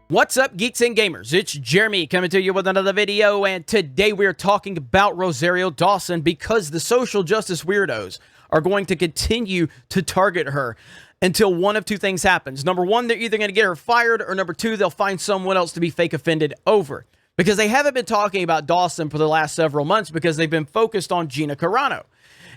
What's up, geeks and gamers? It's Jeremy coming to you with another video, and today we are talking about Rosario Dawson because the social justice weirdos are going to continue to target her until one of two things happens. Number one, they're either going to get her fired, or number two, they'll find someone else to be fake offended over. Because they haven't been talking about Dawson for the last several months because they've been focused on Gina Carano.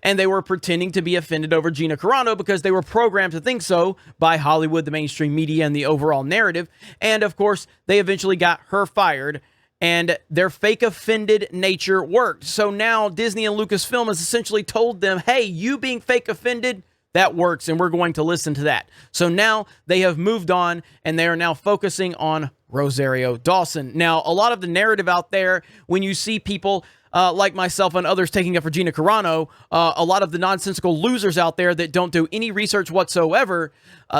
And they were pretending to be offended over Gina Carano because they were programmed to think so by Hollywood, the mainstream media, and the overall narrative. And of course, they eventually got her fired, and their fake offended nature worked. So now Disney and Lucasfilm has essentially told them, hey, you being fake offended, that works, and we're going to listen to that. So now they have moved on, and they are now focusing on Rosario Dawson. Now, a lot of the narrative out there, when you see people like myself and others taking up for Gina Carano, a lot of the nonsensical losers out there that don't do any research whatsoever,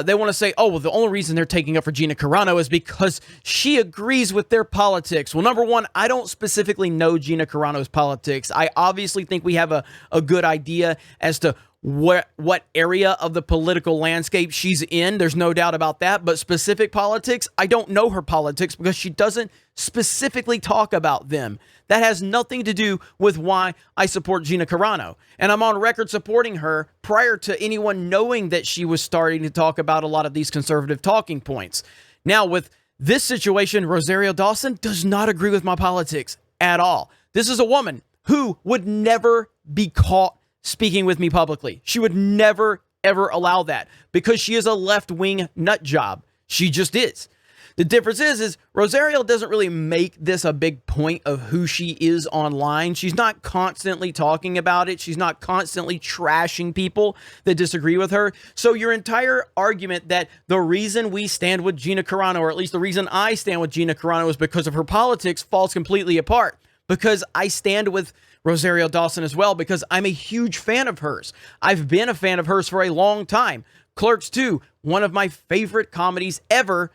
they want to say, oh, well, the only reason they're taking up for Gina Carano is because she agrees with their politics. Well, number one, I don't specifically know Gina Carano's politics. I obviously think we have a good idea as to what area of the political landscape she's in. There's no doubt about that. But specific politics, I don't know her politics because she doesn't specifically talk about them. That has nothing to do with why I support Gina Carano. And I'm on record supporting her prior to anyone knowing that she was starting to talk about a lot of these conservative talking points. Now, with this situation, Rosario Dawson does not agree with my politics at all. This is a woman who would never be caught speaking with me publicly. She would never, ever allow that because she is a left-wing nut job. She just is. The difference is Rosario doesn't really make this a big point of who she is online. She's not constantly talking about it. She's not constantly trashing people that disagree with her. So your entire argument that the reason we stand with Gina Carano, or at least the reason I stand with Gina Carano, is because of her politics, falls completely apart. Because I stand with Rosario Dawson as well, because I'm a huge fan of hers. I've been a fan of hers for a long time. Clerks 2, one of my favorite comedies ever,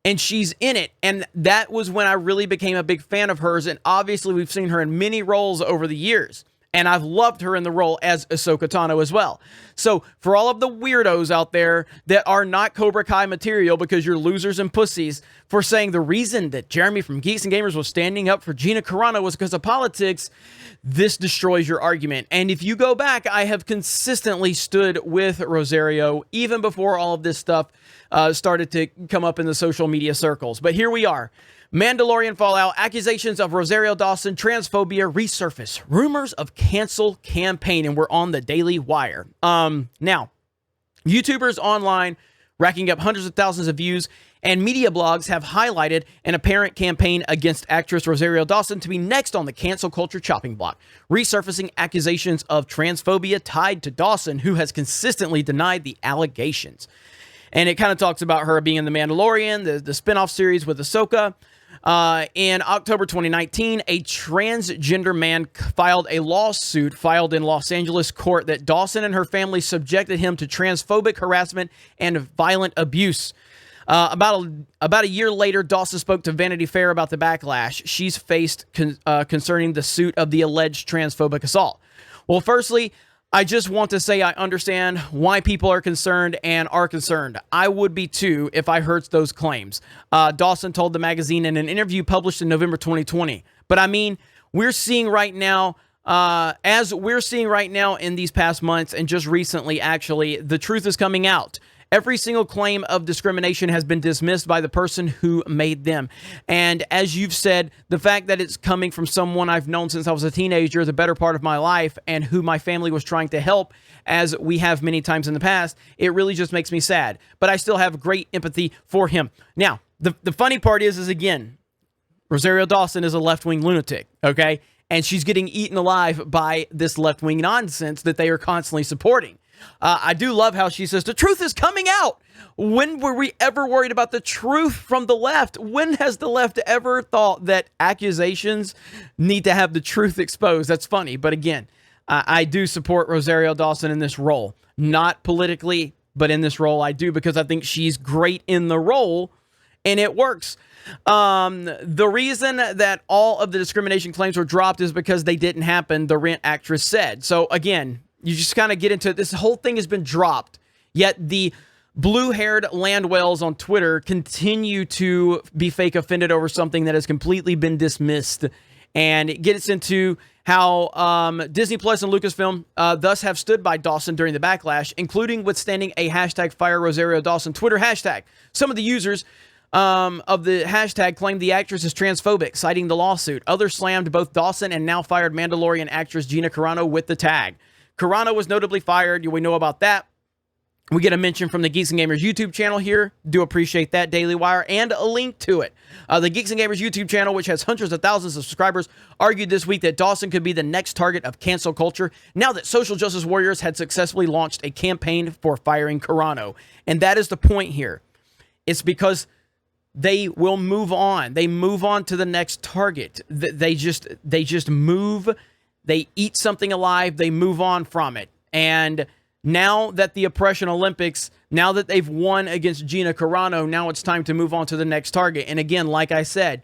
and she's in it. And that was when I really became a big fan of hers, and obviously we've seen her in many roles over the years. And I've loved her in the role as Ahsoka Tano as well. So for all of the weirdos out there that are not Cobra Kai material because you're losers and pussies for saying the reason that Jeremy from Geeks and Gamers was standing up for Gina Carano was because of politics, this destroys your argument. And if you go back, I have consistently stood with Rosario even before all of this stuff started to come up in the social media circles. But here we are. Mandalorian fallout, accusations of Rosario Dawson, transphobia resurface, rumors of cancel campaign, and we're on the Daily Wire. Now, YouTubers online racking up hundreds of thousands of views, and media blogs have highlighted an apparent campaign against actress Rosario Dawson to be next on the cancel culture chopping block, resurfacing accusations of transphobia tied to Dawson, who has consistently denied the allegations. And it kind of talks about her being in The Mandalorian, the spinoff series with Ahsoka. In October 2019, a transgender man filed a lawsuit in Los Angeles court that Dawson and her family subjected him to transphobic harassment and violent abuse. About a year later, Dawson spoke to Vanity Fair about the backlash she's faced concerning the suit of the alleged transphobic assault. Well, firstly, I just want to say I understand why people are concerned and are concerned. I would be too if I heard those claims. Dawson told the magazine in an interview published in November 2020. But I mean, we're seeing right now, in these past months and just recently, actually, the truth is coming out. Every single claim of discrimination has been dismissed by the person who made them. And as you've said, the fact that it's coming from someone I've known since I was a teenager, the better part of my life, and who my family was trying to help, as we have many times in the past, it really just makes me sad. But I still have great empathy for him. Now, the funny part is again, Rosario Dawson is a left-wing lunatic, okay? And she's getting eaten alive by this left-wing nonsense that they are constantly supporting. I do love how she says, the truth is coming out. When were we ever worried about the truth from the left? When has the left ever thought that accusations need to have the truth exposed? That's funny. But again, I do support Rosario Dawson in this role. Not politically, but in this role I do, because I think she's great in the role and it works. The reason that all of the discrimination claims were dropped is because they didn't happen, the Rent actress said. So again, you just kind of get into it. This whole thing has been dropped, yet the blue-haired land whales on Twitter continue to be fake offended over something that has completely been dismissed. And it gets into how Disney Plus and Lucasfilm thus have stood by Dawson during the backlash, including withstanding a hashtag Fire Rosario Dawson Twitter hashtag. Some of the users of the hashtag claimed the actress is transphobic, citing the lawsuit. Others slammed both Dawson and now fired Mandalorian actress Gina Carano with the tag. Carano was notably fired. We know about that. We get a mention from the Geeks and Gamers YouTube channel here. Do appreciate that, Daily Wire, and a link to it. The Geeks and Gamers YouTube channel, which has hundreds of thousands of subscribers, argued this week that Dawson could be the next target of cancel culture now that social justice warriors had successfully launched a campaign for firing Carano. And that is the point here. It's because they will move on. They move on to the next target. They just move. They eat something alive. They move on from it. And now that the Oppression Olympics, now that they've won against Gina Carano, now it's time to move on to the next target. And again, like I said,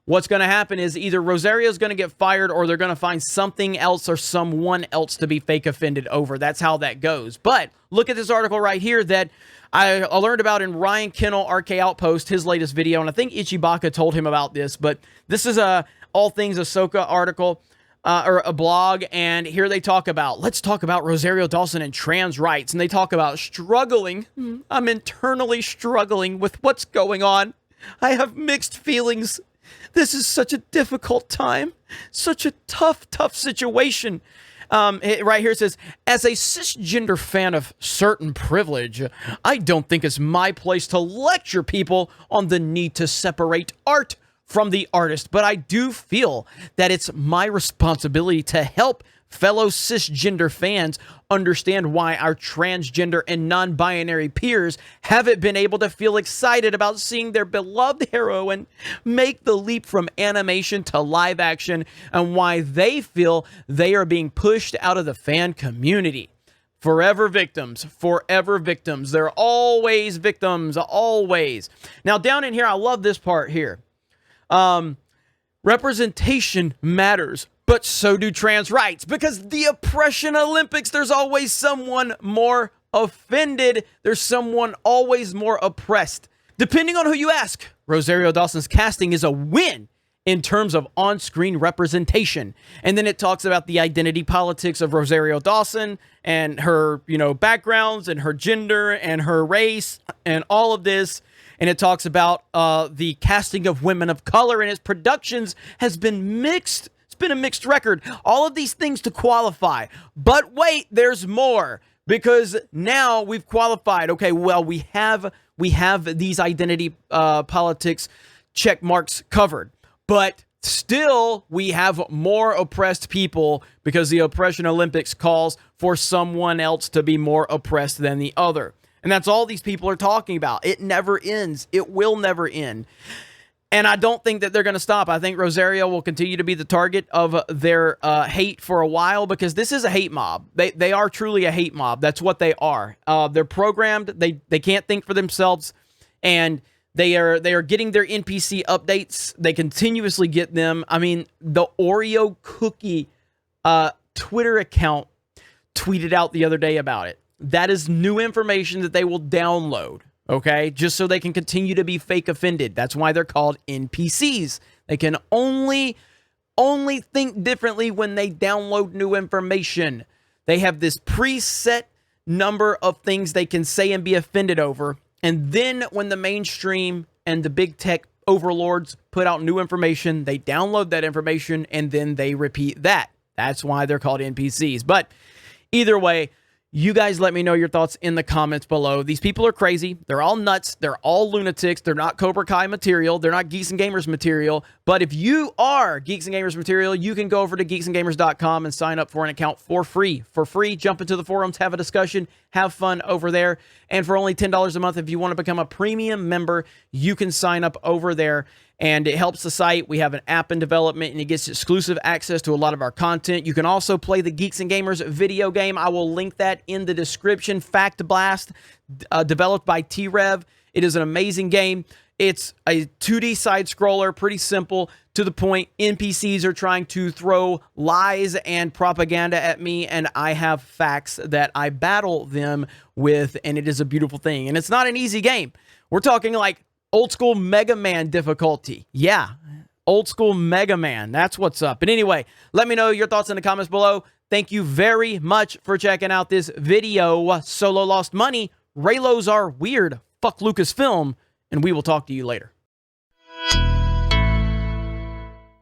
what's going to happen is either Rosario's going to get fired or they're going to find something else or someone else to be fake offended over. That's how that goes. But look at this article right here that I learned about in Ryan Kennel RK Outpost, his latest video. And I think Ichibaka told him about this, but this is a All Things Ahsoka article. Or a blog, and here they talk about, let's talk about Rosario Dawson and trans rights, and they talk about struggling. I'm internally struggling with what's going on. I have mixed feelings. This is such a difficult time, such a tough situation. Right here it says, as a cisgender fan of certain privilege, I don't think it's my place to lecture people on the need to separate art from the artist, but I do feel that it's my responsibility to help fellow cisgender fans understand why our transgender and non-binary peers haven't been able to feel excited about seeing their beloved heroine make the leap from animation to live action, and why they feel they are being pushed out of the fan community. Forever victims, forever victims. They're always victims, always. Now down in here, I love this part here. Representation matters, but so do trans rights, because the Oppression Olympics, there's always someone more offended. There's someone always more oppressed. Depending on who you ask, Rosario Dawson's casting is a win in terms of on-screen representation. And then it talks about the identity politics of Rosario Dawson and her, backgrounds and her gender and her race and all of this. And it talks about the casting of women of color in its productions has been mixed. It's been a mixed record. All of these things to qualify. But wait, there's more. Because now we've qualified. Okay, well, we have these identity politics check marks covered. But still, we have more oppressed people because the Oppression Olympics calls for someone else to be more oppressed than the other. And that's all these people are talking about. It never ends. It will never end. And I don't think that they're going to stop. I think Rosario will continue to be the target of their hate for a while, because this is a hate mob. They are truly a hate mob. That's what they are. They're programmed. They can't think for themselves. And they are getting their NPC updates. They continuously get them. I mean, the Oreo cookie Twitter account tweeted out the other day about it. That is new information that they will download, okay? Just so they can continue to be fake offended. That's why they're called NPCs. They can only think differently when they download new information. They have this preset number of things they can say and be offended over. And then when the mainstream and the big tech overlords put out new information, they download that information and then they repeat that. That's why they're called NPCs. But either way, you guys let me know your thoughts in the comments below. These people are crazy. They're all nuts. They're all lunatics. They're not Cobra Kai material. They're not Geeks and Gamers material. But if you are Geeks and Gamers material, you can go over to geeksandgamers.com and sign up for an account for free. For free, jump into the forums, have a discussion, have fun over there. And for only $10 a month, if you want to become a premium member, you can sign up over there. And it helps the site. We have an app in development, and it gets exclusive access to a lot of our content. You can also play the Geeks and Gamers video game. I will link that in the description. Fact Blast, developed by T-Rev. It is an amazing game. It's a 2D side scroller, pretty simple, to the point. NPCs are trying to throw lies and propaganda at me, and I have facts that I battle them with, and it is a beautiful thing. And it's not an easy game. We're talking like old school Mega Man difficulty. Yeah, old school Mega Man. That's what's up. But anyway, let me know your thoughts in the comments below. Thank you very much for checking out this video. Solo lost money. Raylos are weird. Fuck Lucasfilm. And we will talk to you later.